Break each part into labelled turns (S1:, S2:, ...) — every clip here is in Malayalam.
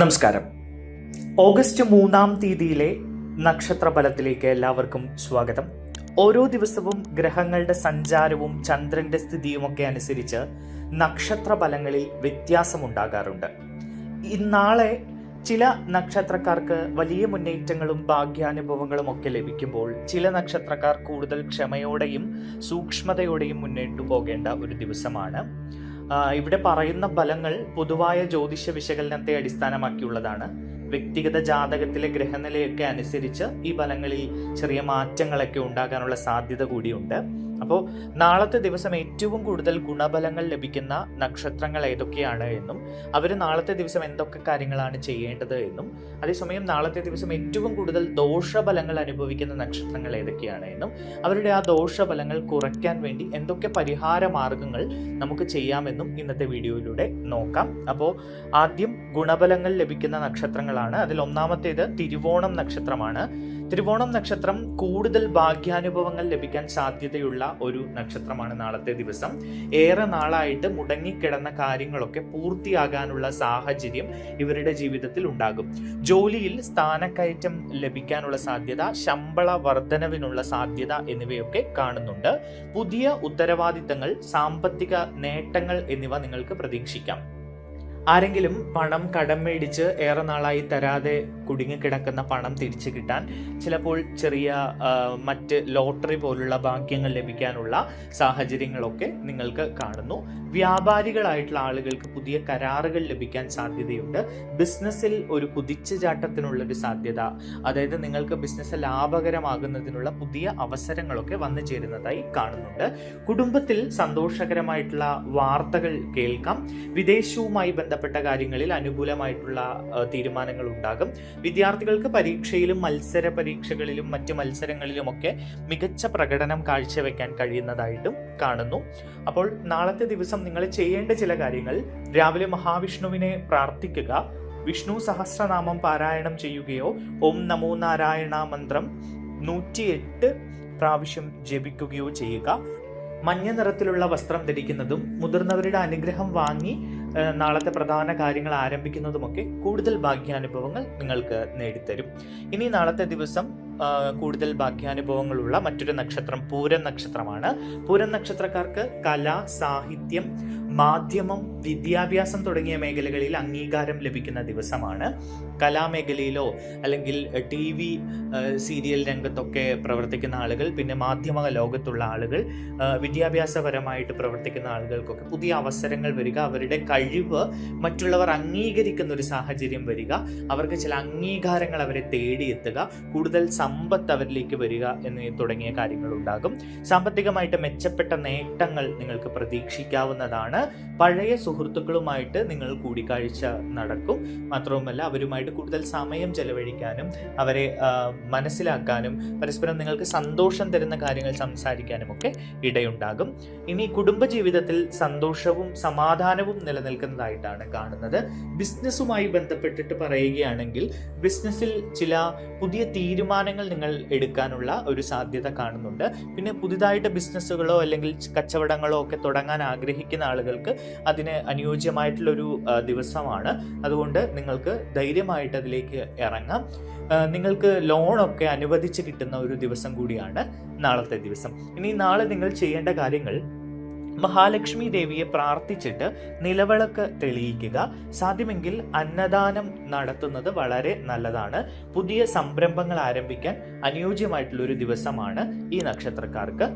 S1: നമസ്കാരം. ഓഗസ്റ്റ് 3-ാം തീയതിയിലെ നക്ഷത്രഫലത്തിലേക്ക് എല്ലാവർക്കും സ്വാഗതം. ഓരോ ദിവസവും ഗ്രഹങ്ങളുടെ സഞ്ചാരവും ചന്ദ്രന്റെ സ്ഥിതിയുമൊക്കെ അനുസരിച്ച് നക്ഷത്രഫലങ്ങളിൽ വ്യത്യാസമുണ്ടാകാറുണ്ട്. നാളെ ചില നക്ഷത്രക്കാർക്ക് വലിയ മുന്നേറ്റങ്ങളും ഭാഗ്യാനുഭവങ്ങളും ഒക്കെ ലഭിക്കുമ്പോൾ ചില നക്ഷത്രക്കാർ കൂടുതൽ ക്ഷമയോടെയും സൂക്ഷ്മതയോടെയും മുന്നോട്ടു പോകേണ്ട ഒരു ദിവസമാണ്. ഇവിടെ പറയുന്ന ഫലങ്ങൾ പൊതുവായ ജ്യോതിഷ വിശകലനത്തെ അടിസ്ഥാനമാക്കിയുള്ളതാണ്. വ്യക്തിഗത ജാതകത്തിലെ ഗ്രഹനിലയൊക്കെ അനുസരിച്ച് ഈ ഫലങ്ങളിൽ ചെറിയ മാറ്റങ്ങളൊക്കെ ഉണ്ടാകാനുള്ള സാധ്യത കൂടിയുണ്ട്. അപ്പോൾ നാളത്തെ ദിവസം ഏറ്റവും കൂടുതൽ ഗുണഫലങ്ങൾ ലഭിക്കുന്ന നക്ഷത്രങ്ങൾ ഏതൊക്കെയാണ് എന്നും അവർ നാളത്തെ ദിവസം എന്തൊക്കെ കാര്യങ്ങളാണ് ചെയ്യേണ്ടത് എന്നും അതേസമയം നാളത്തെ ദിവസം ഏറ്റവും കൂടുതൽ ദോഷഫലങ്ങൾ അനുഭവിക്കുന്ന നക്ഷത്രങ്ങൾ ഏതൊക്കെയാണ് എന്നും അവരുടെ ആ ദോഷഫലങ്ങൾ കുറയ്ക്കാൻ വേണ്ടി എന്തൊക്കെ പരിഹാര മാർഗങ്ങൾ നമുക്ക് ചെയ്യാമെന്നും ഇന്നത്തെ വീഡിയോയിലൂടെ നോക്കാം. അപ്പോൾ ആദ്യം ഗുണഫലങ്ങൾ ലഭിക്കുന്ന നക്ഷത്രങ്ങളാണ്. അതിൽ ഒന്നാമത്തേത് തിരുവോണം നക്ഷത്രമാണ്. തിരുവോണം നക്ഷത്രം കൂടുതൽ ഭാഗ്യാനുഭവങ്ങൾ ലഭിക്കാൻ സാധ്യതയുള്ള ഒരു നക്ഷത്രമാണ്. നാളത്തെ ദിവസം ഏറെ നാളായിട്ട് മുടങ്ങിക്കിടന്ന കാര്യങ്ങളൊക്കെ പൂർത്തിയാകാനുള്ള സാഹചര്യം ഇവരുടെ ജീവിതത്തിൽ ഉണ്ടാകും. ജോലിയിൽ സ്ഥാനക്കയറ്റം ലഭിക്കാനുള്ള സാധ്യത, ശമ്പള വർധനവിനുള്ള സാധ്യത എന്നിവയൊക്കെ കാണുന്നുണ്ട്. പുതിയ ഉത്തരവാദിത്തങ്ങൾ, സാമ്പത്തിക നേട്ടങ്ങൾ എന്നിവ നിങ്ങൾക്ക് പ്രതീക്ഷിക്കാം. ആരെങ്കിലും പണം കടം മേടിച്ച് ഏറെ നാളായി തരാതെ കുടുങ്ങിക്കിടക്കുന്ന പണം തിരിച്ചു കിട്ടാൻ, ചിലപ്പോൾ ചെറിയ മറ്റ് ലോട്ടറി പോലുള്ള ഭാഗ്യങ്ങൾ ലഭിക്കാനുള്ള സാഹചര്യങ്ങളൊക്കെ നിങ്ങൾക്ക് കാണുന്നു. വ്യാപാരികളായിട്ടുള്ള ആളുകൾക്ക് പുതിയ കരാറുകൾ ലഭിക്കാൻ സാധ്യതയുണ്ട്. ബിസിനസ്സിൽ ഒരു കുതിച്ചുചാട്ടത്തിനുള്ളൊരു സാധ്യത, അതായത് നിങ്ങൾക്ക് ബിസിനസ് ലാഭകരമാകുന്നതിനുള്ള പുതിയ അവസരങ്ങളൊക്കെ വന്നു ചേരുന്നതായി കാണുന്നുണ്ട്. കുടുംബത്തിൽ സന്തോഷകരമായിട്ടുള്ള വാർത്തകൾ കേൾക്കാം. വിദേശവുമായി ബന്ധപ്പെട്ട കാര്യങ്ങളിൽ അനുകൂലമായിട്ടുള്ള തീരുമാനങ്ങൾ ഉണ്ടാകും. വിദ്യാർത്ഥികൾക്ക് പരീക്ഷയിലും മത്സര പരീക്ഷകളിലും മറ്റു മത്സരങ്ങളിലുമൊക്കെ മികച്ച പ്രകടനം കാഴ്ചവെക്കാൻ കഴിയുന്നതായിട്ടും കാണുന്നു. അപ്പോൾ നാളത്തെ ദിവസം നിങ്ങൾ ചെയ്യേണ്ട ചില കാര്യങ്ങൾ: രാവിലെ മഹാവിഷ്ണുവിനെ പ്രാർത്ഥിക്കുക, വിഷ്ണു സഹസ്രനാമം പാരായണം ചെയ്യുകയോ ഓം നമോ നാരായണ മന്ത്രം 108 പ്രാവശ്യം ജപിക്കുകയോ ചെയ്യുക. മഞ്ഞ നിറത്തിലുള്ള വസ്ത്രം ധരിക്കുന്നതും മുതിർന്നവരുടെ അനുഗ്രഹം വാങ്ങി നാളത്തെ പ്രധാന കാര്യങ്ങൾ ആരംഭിക്കുന്നതുമൊക്കെ കൂടുതൽ ഭാഗ്യാനുഭവങ്ങൾ നിങ്ങൾക്ക് നേടിത്തരും. ഇനി നാളത്തെ ദിവസം കൂടുതൽ ഭാഗ്യാനുഭവങ്ങളുള്ള മറ്റൊരു നക്ഷത്രം പൂരം നക്ഷത്രമാണ്. പൂരം നക്ഷത്രക്കാർക്ക് കല, സാഹിത്യം, മാധ്യമം, വിദ്യാഭ്യാസം തുടങ്ങിയ മേഖലകളിൽ അംഗീകാരം ലഭിക്കുന്ന ദിവസമാണ്. കലാമേഖലയിലോ അല്ലെങ്കിൽ TV സീരിയൽ രംഗത്തൊക്കെ പ്രവർത്തിക്കുന്ന ആളുകൾ, പിന്നെ മാധ്യമ ലോകത്തുള്ള ആളുകൾ, വിദ്യാഭ്യാസപരമായിട്ട് പ്രവർത്തിക്കുന്ന ആളുകൾക്കൊക്കെ പുതിയ അവസരങ്ങൾ വരിക, അവരുടെ കഴിവ് മറ്റുള്ളവർ അംഗീകരിക്കുന്ന ഒരു സാഹചര്യം വരിക, അവർക്ക് ചില അംഗീകാരങ്ങൾ അവരെ തേടിയെത്തുക, കൂടുതൽ സമ്പത്ത് അവരിലേക്ക് വരിക എന്നീ തുടങ്ങിയ കാര്യങ്ങൾ ഉണ്ടാകും. സാമ്പത്തികമായിട്ട് മെച്ചപ്പെട്ട നേട്ടങ്ങൾ നിങ്ങൾക്ക് പ്രതീക്ഷിക്കാവുന്നതാണ്. പഴയ സുഹൃത്തുക്കളുമായിട്ട് നിങ്ങൾ കൂടിക്കാഴ്ച നടക്കും. മാത്രവുമല്ല അവരുമായിട്ട് കൂടുതൽ സമയം ചെലവഴിക്കാനും അവരെ മനസ്സിലാക്കാനും പരസ്പരം നിങ്ങൾക്ക് സന്തോഷം തരുന്ന കാര്യങ്ങൾ സംസാരിക്കാനും ഒക്കെ ഇടയുണ്ടാകും. ഇനി കുടുംബജീവിതത്തിൽ സന്തോഷവും സമാധാനവും നിലനിൽക്കുന്നതായിട്ടാണ് കാണുന്നത്. ബിസിനസ്സുമായി ബന്ധപ്പെട്ടിട്ട് പറയുകയാണെങ്കിൽ ബിസിനസ്സിൽ ചില പുതിയ തീരുമാനങ്ങൾ നിങ്ങൾ എടുക്കാനുള്ള ഒരു സാധ്യത കാണുന്നുണ്ട്. പിന്നെ പുതിയതായിട്ട് ബിസിനസ്സുകളോ അല്ലെങ്കിൽ കച്ചവടങ്ങളോ ഒക്കെ തുടങ്ങാൻ ആഗ്രഹിക്കുന്ന ആളുകൾക്ക് അതിന് അനുയോജ്യമായിട്ടുള്ളൊരു ദിവസമാണ്. അതുകൊണ്ട് നിങ്ങൾക്ക് ധൈര്യമായിട്ട് അതിലേക്ക് ഇറങ്ങാം. നിങ്ങൾക്ക് ലോണൊക്കെ അനുവദിച്ച് കിട്ടുന്ന ഒരു ദിവസം കൂടിയാണ് നാളത്തെ ദിവസം. ഇനി നാളെ നിങ്ങൾ ചെയ്യേണ്ട കാര്യങ്ങൾ: മഹാലക്ഷ്മി ദേവിയെ പ്രാർത്ഥിച്ചിട്ട് നിലവിളക്ക് തെളിയിക്കുക. സാധ്യമെങ്കിൽ അന്നദാനം നടത്തുന്നത് വളരെ നല്ലതാണ്. പുതിയ സംരംഭങ്ങൾ ആരംഭിക്കാൻ അനുയോജ്യമായിട്ടുള്ള ഒരു ദിവസമാണ് ഈ നക്ഷത്രക്കാർക്ക്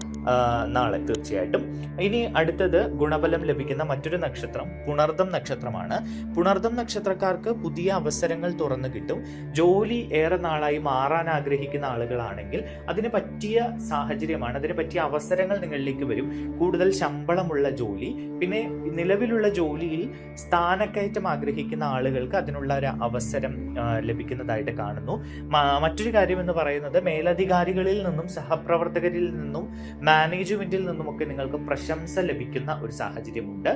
S1: നാളെ തീർച്ചയായിട്ടും. ഇനി അടുത്തത് ഗുണഫലം ലഭിക്കുന്ന മറ്റൊരു നക്ഷത്രം പുണർദം നക്ഷത്രമാണ്. പുണർദം നക്ഷത്രക്കാർക്ക് പുതിയ അവസരങ്ങൾ തുറന്നു കിട്ടും. ജോലി ഏറെ നാളായി മാറാൻ ആഗ്രഹിക്കുന്ന ആളുകളാണെങ്കിൽ അതിന് പറ്റിയ സാഹചര്യമാണ്, അതിന് പറ്റിയ അവസരങ്ങൾ നിങ്ങളിലേക്ക് വരും. കൂടുതൽ ശമ്പളമുള്ള ജോലി, പിന്നെ നിലവിലുള്ള ജോലിയിൽ സ്ഥാനക്കയറ്റം ആഗ്രഹിക്കുന്ന ആളുകൾക്ക് അതിനുള്ള ഒരു അവസരം ലഭിക്കുന്നതായിട്ട് കാണുന്നു. മറ്റൊരു കാര്യം എന്ന് പറയുന്നത് മേലധികാരികളിൽ നിന്നും സഹപ്രവർത്തകരിൽ നിന്നും മാനേജ്മെന്റിൽ നിന്നുമൊക്കെ നിങ്ങൾക്ക് പ്രശംസ ലഭിക്കുന്ന ഒരു സാഹചര്യമുണ്ട്.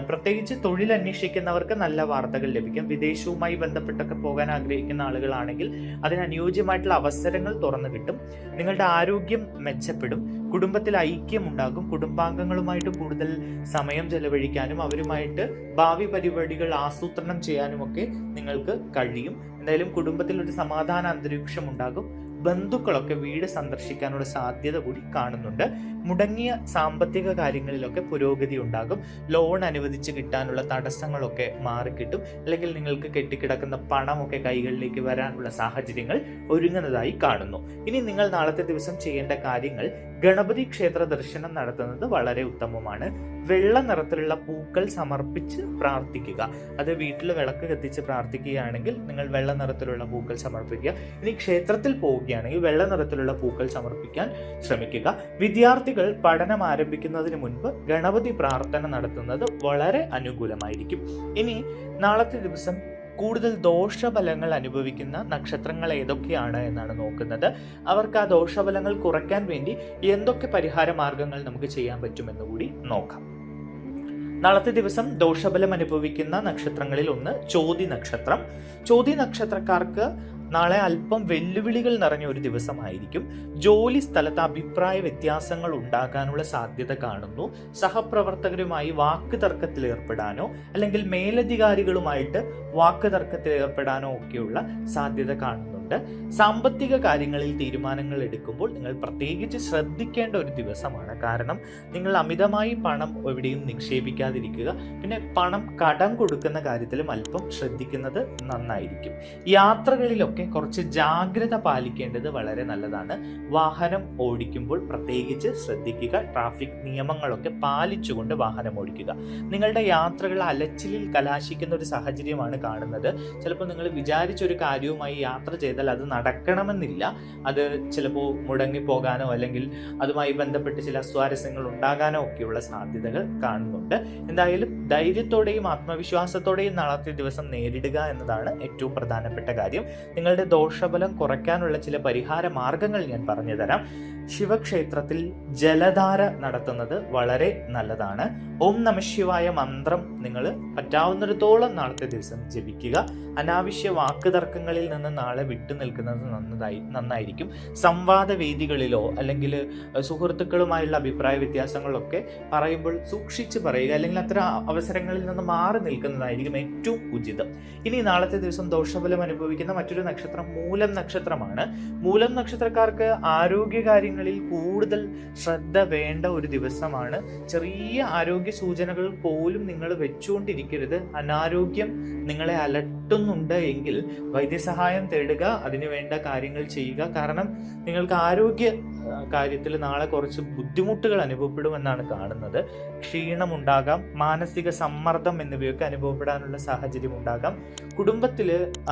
S1: പ്രത്യേകിച്ച് തൊഴിൽ അന്വേഷിക്കുന്നവർക്ക് നല്ല വാർത്തകൾ ലഭിക്കും. വിദേശവുമായി ബന്ധപ്പെട്ടൊക്കെ പോകാൻ ആഗ്രഹിക്കുന്ന ആളുകളാണെങ്കിൽ അതിന് അനുയോജ്യമായിട്ടുള്ള അവസരങ്ങൾ തുറന്നു കിട്ടും. നിങ്ങളുടെ ആരോഗ്യം മെച്ചപ്പെടും. കുടുംബത്തിൽ ഐക്യമുണ്ടാകും. കുടുംബാംഗങ്ങളുമായിട്ട് കൂടുതൽ സമയം ചെലവഴിക്കാനും അവരുമായിട്ട് ഭാവി പരിപാടികൾ ആസൂത്രണം ചെയ്യാനുമൊക്കെ നിങ്ങൾക്ക് കഴിയും. എന്തായാലും കുടുംബത്തിൽ ഒരു സമാധാന അന്തരീക്ഷം ഉണ്ടാകും. ബന്ധുക്കളൊക്കെ വീട് സന്ദർശിക്കാനുള്ള സാധ്യത കൂടി കാണുന്നുണ്ട്. മുടങ്ങിയ സാമ്പത്തിക കാര്യങ്ങളിലൊക്കെ പുരോഗതി ഉണ്ടാകും. ലോൺ അനുവദിച്ച് കിട്ടാനുള്ള തടസ്സങ്ങളൊക്കെ മാറിക്കിട്ടും. അല്ലെങ്കിൽ നിങ്ങൾക്ക് കെട്ടിക്കിടക്കുന്ന പണമൊക്കെ കൈകളിലേക്ക് വരാനുള്ള സാഹചര്യങ്ങൾ ഒരുങ്ങുന്നതായി കാണുന്നു. ഇനി നിങ്ങൾ നാളത്തെ ദിവസം ചെയ്യേണ്ട കാര്യങ്ങൾ: ഗണപതി ക്ഷേത്ര ദർശനം നടത്തുന്നത് വളരെ ഉത്തമമാണ്. വെള്ള നിറത്തിലുള്ള പൂക്കൾ സമർപ്പിച്ച് പ്രാർത്ഥിക്കുക. അത് വീട്ടിൽ വിളക്ക് കത്തിച്ച് പ്രാർത്ഥിക്കുകയാണെങ്കിൽ നിങ്ങൾ വെള്ള നിറത്തിലുള്ള പൂക്കൾ സമർപ്പിക്കുക. ഇനി ക്ഷേത്രത്തിൽ പോവുകയാണെങ്കിൽ വെള്ള നിറത്തിലുള്ള പൂക്കൾ സമർപ്പിക്കാൻ ശ്രമിക്കുക. വിദ്യാർത്ഥികൾ പഠനം ആരംഭിക്കുന്നതിന് മുൻപ് ഗണപതി പ്രാർത്ഥന നടത്തുന്നത് വളരെ അനുകൂലമായിരിക്കും. ഇനി നാളത്തെ ദിവസം കൂടുതൽ ദോഷഫലങ്ങൾ അനുഭവിക്കുന്ന നക്ഷത്രങ്ങൾ ഏതൊക്കെയാണ് എന്നാണ് നോക്കുന്നത്. അവർക്ക് ആ ദോഷഫലങ്ങൾ കുറയ്ക്കാൻ വേണ്ടി എന്തൊക്കെ പരിഹാര മാർഗങ്ങൾ നമുക്ക് ചെയ്യാൻ പറ്റുമെന്ന് കൂടി നോക്കാം. നാളത്തെ ദിവസം ദോഷഫലം അനുഭവിക്കുന്ന നക്ഷത്രങ്ങളിൽ ഒന്ന് ചോതി നക്ഷത്രം. ചോതി നക്ഷത്രക്കാർക്ക് നാളെ അല്പം വെല്ലുവിളികൾ നിറഞ്ഞ ഒരു ദിവസമായിരിക്കും. ജോലി സ്ഥലത്ത് അഭിപ്രായ വ്യത്യാസങ്ങൾ ഉണ്ടാകാനുള്ള സാധ്യത കാണുന്നു. സഹപ്രവർത്തകരുമായി വാക്ക് തർക്കത്തിൽ ഏർപ്പെടാനോ അല്ലെങ്കിൽ മേലധികാരികളുമായിട്ട് വാക്ക് തർക്കത്തിൽ ഏർപ്പെടാനോ ഒക്കെയുള്ള സാധ്യത കാണുന്നുണ്ട്. സാമ്പത്തിക കാര്യങ്ങളിൽ തീരുമാനങ്ങൾ എടുക്കുമ്പോൾ നിങ്ങൾ പ്രത്യേകിച്ച് ശ്രദ്ധിക്കേണ്ട ഒരു ദിവസമാണ്. കാരണം നിങ്ങൾ അമിതമായി പണം എവിടെയും നിക്ഷേപിക്കാതിരിക്കുക. പിന്നെ പണം കടം കൊടുക്കുന്ന കാര്യത്തിലും അല്പം ശ്രദ്ധിക്കുന്നത് നന്നായിരിക്കും. യാത്രകളിലൊക്കെ കുറച്ച് ജാഗ്രത പാലിക്കേണ്ടത് വളരെ നല്ലതാണ്. വാഹനം ഓടിക്കുമ്പോൾ പ്രത്യേകിച്ച് ശ്രദ്ധിക്കുക. ട്രാഫിക് നിയമങ്ങളൊക്കെ പാലിച്ചുകൊണ്ട് വാഹനം ഓടിക്കുക. നിങ്ങളുടെ യാത്രകൾ അലച്ചിലിൽ കലാശിക്കുന്ന ഒരു സാഹചര്യമാണ് കാണുന്നത്. ചിലപ്പോൾ നിങ്ങൾ വിചാരിച്ചൊരു കാര്യവുമായി യാത്ര ചെയ്താൽ അത് നടക്കണമെന്നില്ല. അത് ചിലപ്പോൾ മുടങ്ങിപ്പോകാനോ അല്ലെങ്കിൽ അതുമായി ബന്ധപ്പെട്ട് ചില സ്വാരസ്യങ്ങൾ ഉണ്ടാകാനോ ഒക്കെയുള്ള സാധ്യതകൾ കാണുന്നുണ്ട്. എന്തായാലും ധൈര്യത്തോടെയും ആത്മവിശ്വാസത്തോടെയും നാളത്തെ ദിവസം നേരിടുക എന്നതാണ് ഏറ്റവും പ്രധാനപ്പെട്ട കാര്യം. നിങ്ങളുടെ ദോഷഫലം കുറയ്ക്കാനുള്ള ചില പരിഹാര മാർഗങ്ങൾ ഞാൻ പറഞ്ഞു തരാം. ശിവക്ഷേത്രത്തിൽ ജലധാര നടത്തുന്നത് വളരെ നല്ലതാണ്. ഓം നമഃശിവായ മന്ത്രം നിങ്ങൾ പറ്റാവുന്നിടത്തോളം നാളത്തെ ദിവസം ജപിക്കുക. അനാവശ്യ വാക്ക് തർക്കങ്ങളിൽ നിന്ന് നാളെ വിട്ടു നിൽക്കുന്നത് നന്നായിരിക്കും. സംവാദ വേദികളിലോ അല്ലെങ്കിൽ സുഹൃത്തുക്കളുമായുള്ള അഭിപ്രായ വ്യത്യാസങ്ങളൊക്കെ പറയുമ്പോൾ സൂക്ഷിച്ച് പറയുക. അല്ലെങ്കിൽ അത്തരം അവസരങ്ങളിൽ നിന്ന് മാറി നിൽക്കുന്നതായിരിക്കും ഏറ്റവും ഉചിതം. ഇനി നാളത്തെ ദിവസം ദോഷഫലം അനുഭവിക്കുന്ന മറ്റൊരു നക്ഷത്രം മൂലം നക്ഷത്രമാണ്. മൂലം നക്ഷത്രക്കാർക്ക് ആരോഗ്യകാര്യങ്ങളിൽ കൂടുതൽ ശ്രദ്ധ വേണ്ട ഒരു ദിവസമാണ്. ചെറിയ ആരോഗ്യ സൂചനകൾ പോലും നിങ്ങൾ വെച്ചുകൊണ്ടിരിക്കരുത്. അനാരോഗ്യം നിങ്ങളെ അലട്ടുന്നുണ്ട് എങ്കിൽ വൈദ്യസഹായം തേടുക. അതിനു വേണ്ട കാര്യങ്ങൾ ചെയ്യുക. കാരണം നിങ്ങൾക്ക് ആരോഗ്യ കാര്യത്തിൽ നാളെ കുറച്ച് ബുദ്ധിമുട്ടുകൾ അനുഭവപ്പെടുമെന്നാണ് കാണുന്നത്. ക്ഷീണമുണ്ടാകാം, മാനസിക സമ്മർദ്ദം എന്നിവയൊക്കെ അനുഭവപ്പെടാനുള്ള സാഹചര്യം ഉണ്ടാകാം. കുടുംബത്തിൽ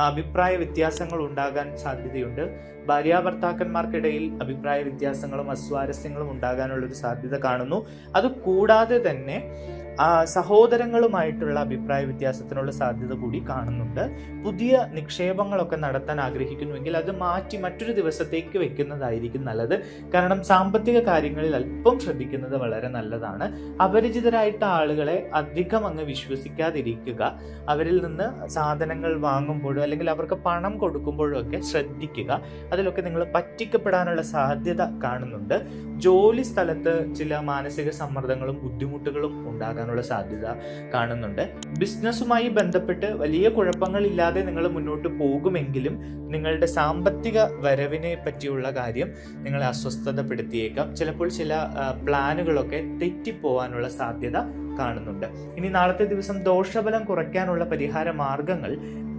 S1: അഭിപ്രായ വ്യത്യാസങ്ങൾ ഉണ്ടാകാൻ സാധ്യതയുണ്ട്. ഭാര്യാഭർത്താക്കന്മാർക്കിടയിൽ അഭിപ്രായ വ്യത്യാസങ്ങളും അസ്വാരസ്യങ്ങളും ഉണ്ടാകാനുള്ള ഒരു സാധ്യത കാണുന്നു. അതുകൂടാതെ തന്നെ സഹോദരങ്ങളുമായിട്ടുള്ള അഭിപ്രായ വ്യത്യാസത്തിനുള്ള സാധ്യത കൂടി കാണുന്നുണ്ട്. പുതിയ നിക്ഷേപങ്ങളൊക്കെ നടത്താൻ ആഗ്രഹിക്കുന്നുവെങ്കിൽ അത് മാറ്റി മറ്റൊരു ദിവസത്തേക്ക് വെക്കുന്നതായിരിക്കും നല്ലത്. കാരണം സാമ്പത്തിക കാര്യങ്ങളിൽ അല്പം ശ്രദ്ധിക്കുന്നത് വളരെ നല്ലതാണ്. അപരിചിതരായിട്ട് ആളുകളെ അധികം അങ്ങ് വിശ്വസിക്കാതിരിക്കുക. അവരിൽ നിന്ന് സാധനങ്ങൾ വാങ്ങുമ്പോഴോ അല്ലെങ്കിൽ അവർക്ക് പണം കൊടുക്കുമ്പോഴോ ഒക്കെ ശ്രദ്ധിക്കുക. അതിലൊക്കെ നിങ്ങൾ പറ്റിക്കപ്പെടാനുള്ള സാധ്യത കാണുന്നുണ്ട്. ജോലി സ്ഥലത്ത് ചില മാനസിക സമ്മർദ്ദങ്ങളും ബുദ്ധിമുട്ടുകളും ഉണ്ടാകാനുള്ള സാധ്യത കാണുന്നുണ്ട്. ബിസിനസ്സുമായി ബന്ധപ്പെട്ട് വലിയ കുഴപ്പങ്ങളില്ലാതെ നിങ്ങൾ മുന്നോട്ട് പോകുമെങ്കിലും നിങ്ങളുടെ സാമ്പത്തിക വരവിനെ പറ്റിയുള്ള കാര്യം നിങ്ങളെ അസ്വസ്ഥതപ്പെടുത്തിയേക്കാം. ചിലപ്പോൾ ചില പ്ലാനുകളൊക്കെ തെറ്റിപ്പോവാനുള്ള സാധ്യത കാണുന്നുണ്ട്. ഇനി നാളത്തെ ദിവസം ദോഷഫലം കുറയ്ക്കാനുള്ള പരിഹാര മാർഗങ്ങൾ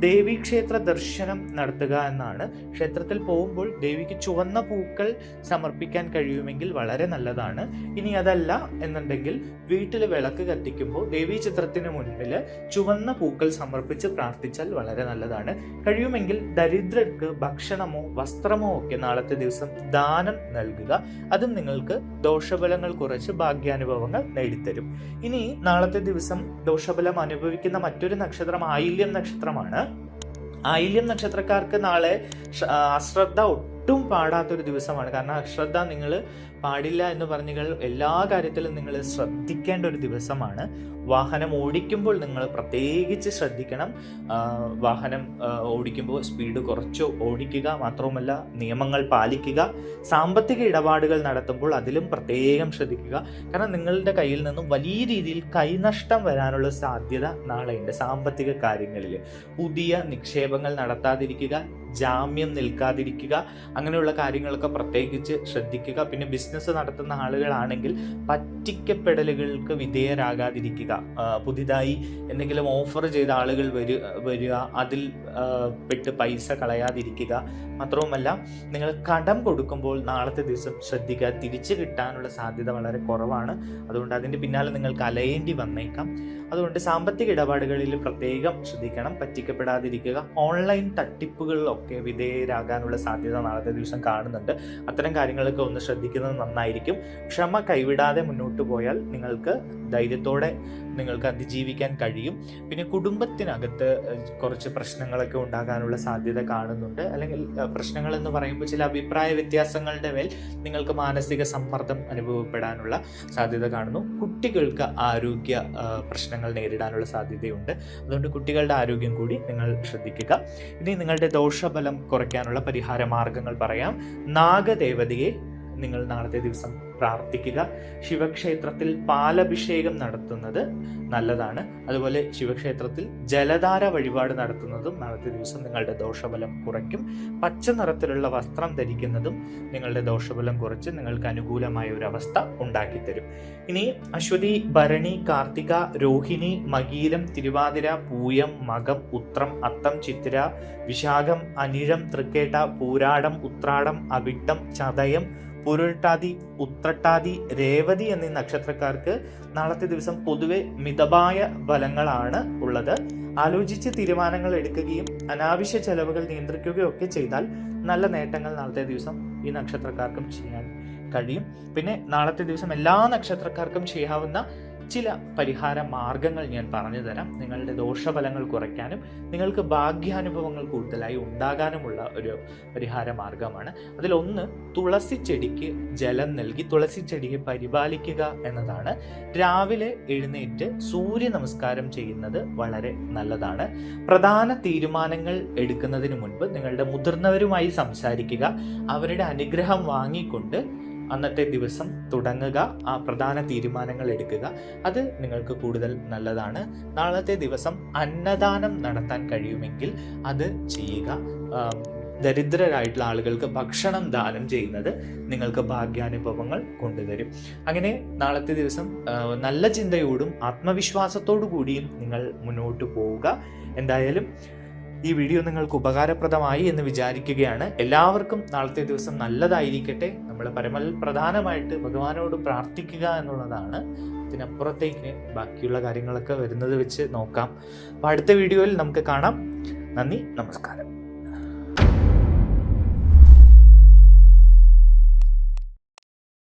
S1: ദേവീക്ഷേത്ര ദർശനം നടത്തുക എന്നാണ്. ക്ഷേത്രത്തിൽ പോകുമ്പോൾ ദേവിക്ക് ചുവന്ന പൂക്കൾ സമർപ്പിക്കാൻ കഴിയുമെങ്കിൽ വളരെ നല്ലതാണ്. ഇനി അതല്ല എന്നുണ്ടെങ്കിൽ വീട്ടിൽ വിളക്ക് കത്തിക്കുമ്പോൾ ദേവീ ചിത്രത്തിന് മുൻപിൽ ചുവന്ന പൂക്കൾ സമർപ്പിച്ച് പ്രാർത്ഥിച്ചാൽ വളരെ നല്ലതാണ്. കഴിയുമെങ്കിൽ ദരിദ്രർക്ക് ഭക്ഷണമോ വസ്ത്രമോ ഒക്കെ നാളത്തെ ദിവസം ദാനം നൽകുക. അതും നിങ്ങൾക്ക് ദോഷഫലങ്ങൾ കുറച്ച് ഭാഗ്യാനുഭവങ്ങൾ നേടിത്തരും. ഇനി നാളത്തെ ദിവസം ദോഷഫലം അനുഭവിക്കുന്ന മറ്റൊരു നക്ഷത്രം ആയില്യം നക്ഷത്രമാണ്. ആയില്യം നക്ഷത്രക്കാർക്ക് നാളെ അശ്രദ്ധ ഒട്ടും പാടാത്തൊരു ദിവസമാണ്. കാരണം അശ്രദ്ധ നിങ്ങൾ പാടില്ല എന്ന് പറഞ്ഞാൽ എല്ലാ കാര്യത്തിലും നിങ്ങൾ ശ്രദ്ധിക്കേണ്ട ഒരു ദിവസമാണ്. വാഹനം ഓടിക്കുമ്പോൾ നിങ്ങൾ പ്രത്യേകിച്ച് ശ്രദ്ധിക്കണം. വാഹനം ഓടിക്കുമ്പോൾ സ്പീഡ് കുറച്ച് ഓടിക്കുക, മാത്രവുമല്ല നിയമങ്ങൾ പാലിക്കുക. സാമ്പത്തിക ഇടപാടുകൾ നടത്തുമ്പോൾ അതിലും പ്രത്യേകം ശ്രദ്ധിക്കുക. കാരണം നിങ്ങളുടെ കയ്യിൽ നിന്നും വലിയ രീതിയിൽ കൈനഷ്ടം വരാനുള്ള സാധ്യത നാളെയുണ്ട്. സാമ്പത്തിക കാര്യങ്ങളിൽ പുതിയ നിക്ഷേപങ്ങൾ നടത്താതിരിക്കുക, ജാമ്യം നിൽക്കാതിരിക്കുക, അങ്ങനെയുള്ള കാര്യങ്ങളൊക്കെ പ്രത്യേകിച്ച് ശ്രദ്ധിക്കുക. പിന്നെ ബിസിനസ് നടത്തുന്ന ആളുകളാണെങ്കിൽ പറ്റിക്കപ്പെടലുകൾക്ക് വിധേയരാകാതിരിക്കുക. പുതിയതായി എന്തെങ്കിലും ഓഫർ ചെയ്ത ആളുകൾ വരിക, അതിൽ പെട്ട് പൈസ കളയാതിരിക്കുക. മാത്രവുമല്ല, നിങ്ങൾ കടം കൊടുക്കുമ്പോൾ നാളത്തെ ദിവസം ശ്രദ്ധിക്കുക, തിരിച്ചു കിട്ടാനുള്ള സാധ്യത വളരെ കുറവാണ്. അതുകൊണ്ട് അതിൻ്റെ പിന്നാലെ നിങ്ങൾക്ക് അലയേണ്ടി വന്നേക്കാം. അതുകൊണ്ട് സാമ്പത്തിക ഇടപാടുകളിൽ പ്രത്യേകം ശ്രദ്ധിക്കണം, പറ്റിക്കപ്പെടാതിരിക്കുക. ഓൺലൈൻ തട്ടിപ്പുകളിലൊക്കെ വിധേയരാകാനുള്ള സാധ്യത നാളത്തെ ദിവസം കാണുന്നുണ്ട്. അത്തരം കാര്യങ്ങളൊക്കെ ഒന്ന് ശ്രദ്ധിക്കുന്നത് നന്നായിരിക്കും. ക്ഷമ കൈവിടാതെ മുന്നോട്ട് പോയാൽ നിങ്ങൾക്ക് ധൈര്യത്തോടെ നിങ്ങൾക്ക് അതിജീവിക്കാൻ കഴിയും. പിന്നെ കുടുംബത്തിനകത്ത് കുറച്ച് പ്രശ്നങ്ങളൊക്കെ ഉണ്ടാകാനുള്ള സാധ്യത കാണുന്നുണ്ട്. അല്ലെങ്കിൽ പ്രശ്നങ്ങൾ എന്ന് പറയുമ്പോൾ ചില അഭിപ്രായ വ്യത്യാസങ്ങളുടെ മേൽ നിങ്ങൾക്ക് മാനസിക സമ്മർദ്ദം അനുഭവപ്പെടാനുള്ള സാധ്യത കാണുന്നു. കുട്ടികൾക്ക് ആരോഗ്യ പ്രശ്നങ്ങൾ നേരിടാനുള്ള സാധ്യതയുണ്ട്. അതുകൊണ്ട് കുട്ടികളുടെ ആരോഗ്യം കൂടി നിങ്ങൾ ശ്രദ്ധിക്കുക. ഇനി നിങ്ങളുടെ ദോഷഫലം കുറയ്ക്കാനുള്ള പരിഹാര മാർഗങ്ങൾ പറയാം. നാഗദേവതയെ നിങ്ങൾ നാളത്തെ ദിവസം പ്രാർത്ഥിക്കുക. ശിവക്ഷേത്രത്തിൽ പാലഭിഷേകം നടത്തുന്നത് നല്ലതാണ്. അതുപോലെ ശിവക്ഷേത്രത്തിൽ ജലധാര വഴിപാട് നടത്തുന്നതും നാളത്തെ ദിവസം നിങ്ങളുടെ ദോഷഫലം കുറയ്ക്കും. പച്ച നിറത്തിലുള്ള വസ്ത്രം ധരിക്കുന്നതും നിങ്ങളുടെ ദോഷഫലം കുറച്ച് നിങ്ങൾക്ക് അനുകൂലമായ ഒരു അവസ്ഥ ഉണ്ടാക്കിത്തരും. ഇനി അശ്വതി, ഭരണി, കാർത്തിക, രോഹിണി, മകീരം, തിരുവാതിര, പൂയം, മകം, ഉത്രം, അത്തം, ചിത്തിര, വിശാഖം, അനിഴം, തൃക്കേട്ട, പൂരാടം, ഉത്രാടം, അവിട്ടം, ചതയം, പുരുട്ടാതി, ഉത്രട്ടാതി, രേവതി എന്നീ നക്ഷത്രക്കാർക്ക് നാളത്തെ ദിവസം പൊതുവെ മിതമായ ഫലങ്ങളാണ് ഉള്ളത്. ആലോചിച്ച് തീരുമാനങ്ങൾ എടുക്കുകയും അനാവശ്യ ചെലവുകൾ നിയന്ത്രിക്കുകയൊക്കെ ചെയ്താൽ നല്ല നേട്ടങ്ങൾ നാളത്തെ ദിവസം ഈ നക്ഷത്രക്കാർക്കും ചെയ്യാൻ കഴിയും. പിന്നെ നാളത്തെ ദിവസം എല്ലാ നക്ഷത്രക്കാർക്കും ചെയ്യാവുന്ന ചില പരിഹാര മാർഗങ്ങൾ ഞാൻ പറഞ്ഞു തരാം. നിങ്ങളുടെ ദോഷഫലങ്ങൾ കുറയ്ക്കാനും നിങ്ങൾക്ക് ഭാഗ്യാനുഭവങ്ങൾ കൂടുതലായി ഉണ്ടാകാനുമുള്ള ഒരു പരിഹാര മാർഗമാണ്. അതിലൊന്ന്, തുളസി ചെടിക്ക് ജലം നൽകി തുളസി ചെടിയെ പരിപാലിക്കുക എന്നതാണ്. രാവിലെ എഴുന്നേറ്റ് സൂര്യ നമസ്കാരം ചെയ്യുന്നത് വളരെ നല്ലതാണ്. പ്രധാന തീരുമാനങ്ങൾ എടുക്കുന്നതിന് മുൻപ് നിങ്ങളുടെ മുതിർന്നവരുമായി സംസാരിക്കുക. അവരുടെ അനുഗ്രഹം വാങ്ങിക്കൊണ്ട് അന്നത്തെ ദിവസം തുടങ്ങുക. ആ പ്രധാന തീരുമാനങ്ങൾ എടുക്കുക. അത് നിങ്ങൾക്ക് കൂടുതൽ നല്ലതാണ്. നാളത്തെ ദിവസം അന്നദാനം നടത്താൻ കഴിയുമെങ്കിൽ അത് ചെയ്യുക. ദരിദ്രരായിട്ടുള്ള ആളുകൾക്ക് ഭക്ഷണം ദാനം ചെയ്യുന്നത് നിങ്ങൾക്ക് ഭാഗ്യാനുഭവങ്ങൾ കൊണ്ടുതരും. അങ്ങനെ നാളത്തെ ദിവസം നല്ല ചിന്തയോടും ആത്മവിശ്വാസത്തോടു കൂടിയും നിങ്ങൾ മുന്നോട്ട് പോവുക. എന്തായാലും ഈ വീഡിയോ നിങ്ങൾക്ക് ഉപകാരപ്രദമായി എന്ന് വിചാരിക്കുകയാണ്. എല്ലാവർക്കും നാളത്തെ ദിവസം നല്ലതായിരിക്കട്ടെ. നമ്മൾ പ്രധാനമായിട്ട് ഭഗവാനോട് പ്രാർത്ഥിക്കുക എന്നുള്ളതാണ്. ഇതിനപ്പുറത്തേക്ക് ബാക്കിയുള്ള കാര്യങ്ങളൊക്കെ വരുന്നത് വെച്ച് നോക്കാം. അപ്പോൾ അടുത്ത വീഡിയോയിൽ നമുക്ക് കാണാം. നന്ദി, നമസ്കാരം.